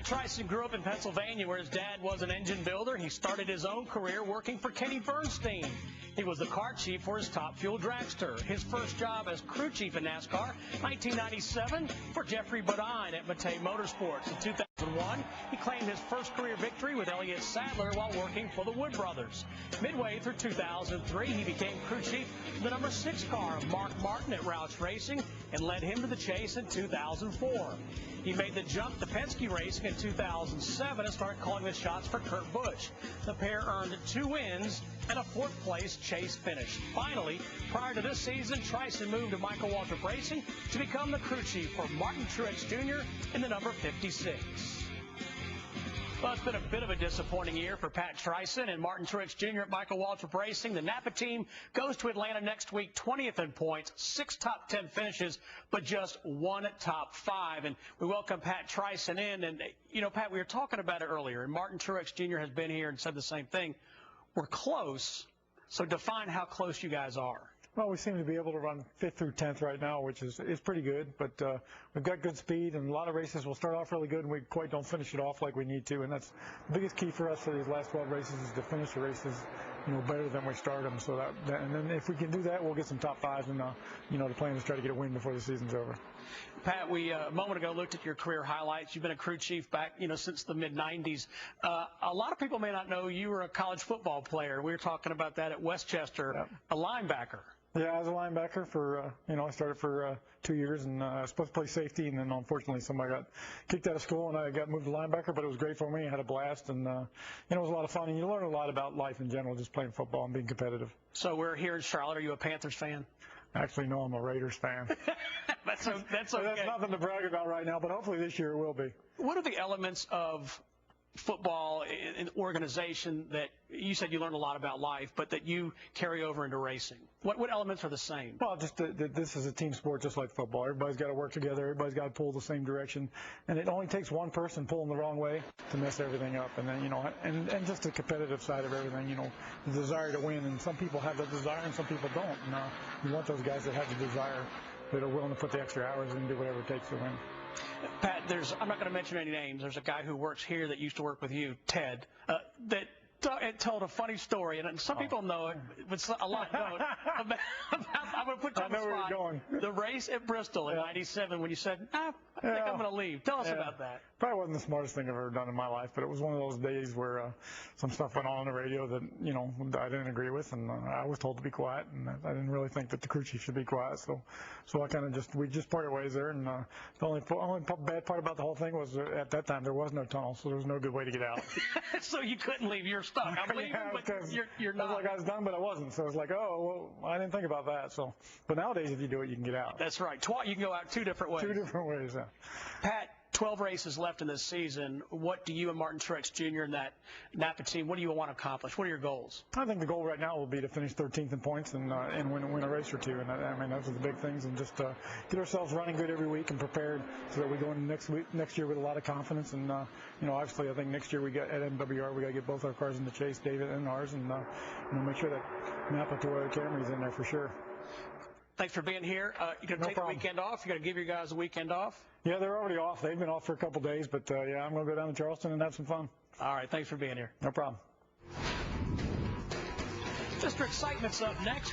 Pat Tryson grew up in Pennsylvania where his dad was an engine builder. He started his own career working for Kenny Bernstein. He was the car chief for his Top Fuel dragster. His first job as crew chief in NASCAR, 1997, for Jeffrey Bodine at Matei Motorsports. In 2001, he claimed his first career victory with Elliott Sadler while working for the Wood Brothers. Midway through 2003, he became crew chief for the number 6 car of Mark Martin at Roush Racing and led him to the chase in 2004. He made the jump to Penske Racing in 2007 and started calling the shots for Kurt Busch. The pair earned 2 wins and a 4th-place chase finish. Finally, prior to this season, Tryson moved to Michael Waltrip Racing to become the crew chief for Martin Truex Jr. in the number 56. Well, it's been a bit of a disappointing year for Pat Tryson and Martin Truex Jr. at Michael Waltrip Racing. The NAPA team goes to Atlanta next week, 20th in points, 6 top 10 finishes, but just 1 top 5. And we welcome Pat Tryson in. And, you know, Pat, we were talking about it earlier, and Martin Truex Jr. has been here and said the same thing. We're close, so define how close you guys are. Well, we seem to be able to run 5th through 10th right now, which is pretty good. But we've got good speed, and a lot of races will start off really good, and we quite don't finish it off like we need to. And that's the biggest key for us for these last 12 races is to finish the races, you know, better than we start them. So and then if we can do that, we'll get some top 5s, and you know, the plan is to try to get a win before the season's over. Pat, we a moment ago looked at your career highlights. You've been a crew chief back, you know, since the mid-'90s. A lot of people may not know you were a college football player. We were talking about that at Westchester, yep. A linebacker. Yeah, I was a linebacker for, you know, I started for 2 years, and I was supposed to play safety, and then unfortunately somebody got kicked out of school, and I got moved to linebacker, but it was great for me. I had a blast, and, you know, it was a lot of fun, and you learn a lot about life in general, just playing football and being competitive. So we're here in Charlotte. Are you a Panthers fan? Actually, no, I'm a Raiders fan. That's okay. That's nothing to brag about right now, but hopefully this year it will be. What are the elements of football and organization that you said you learned a lot about life, but that you carry over into racing? What elements are the same? Well, just this is a team sport just like football. Everybody's got to work together. Everybody's got to pull the same direction. And it only takes one person pulling the wrong way to mess everything up. And then, you know, and just the competitive side of everything, you know, the desire to win. And some people have that desire and some people don't. And you want those guys that have the desire, that are willing to put the extra hours in and do whatever it takes to win. Pat, I'm not going to mention any names. There's a guy who works here that used to work with you, Ted, that told a funny story, and some people know it, but a lot don't. About, I'm going to put you on the spot. I know where you're going. The race at Bristol in '97 when you said, I think I'm going to leave. Tell us about that. Probably wasn't the smartest thing I've ever done in my life, but it was one of those days where some stuff went on the radio that, you know, I didn't agree with, and I was told to be quiet, and I didn't really think that the crew chief should be quiet, so I kind of we just parted ways there, and the only bad part about the whole thing was at that time there was no tunnel, so there was no good way to get out. So you couldn't leave. You're stuck. I'm leaving, but you're not. It was like I was done, but I wasn't, so it was like, oh, well, I didn't think about that. So, but nowadays if you do it, you can get out. That's right. You can go out 2 different ways. 2 different ways, yeah. Pat, 12 races left in this season. What do you and Martin Truex Jr. and that NAPA team, what do you want to accomplish? What are your goals? I think the goal right now will be to finish 13th in points and win a race or 2. And I mean, those are the big things. And just get ourselves running good every week and prepared so that we go into next year with a lot of confidence. And, you know, obviously I think next year we got at MWR, we got to get both our cars in the chase, David and ours, and you know, make sure that NAPA Toyota Camry's in there for sure. Thanks for being here. You're going to take the weekend off? You're going to give your guys a weekend off? Yeah, they're already off. They've been off for a couple of days, but yeah, I'm going to go down to Charleston and have some fun. All right, thanks for being here. No problem. Mr. Excitement's up next.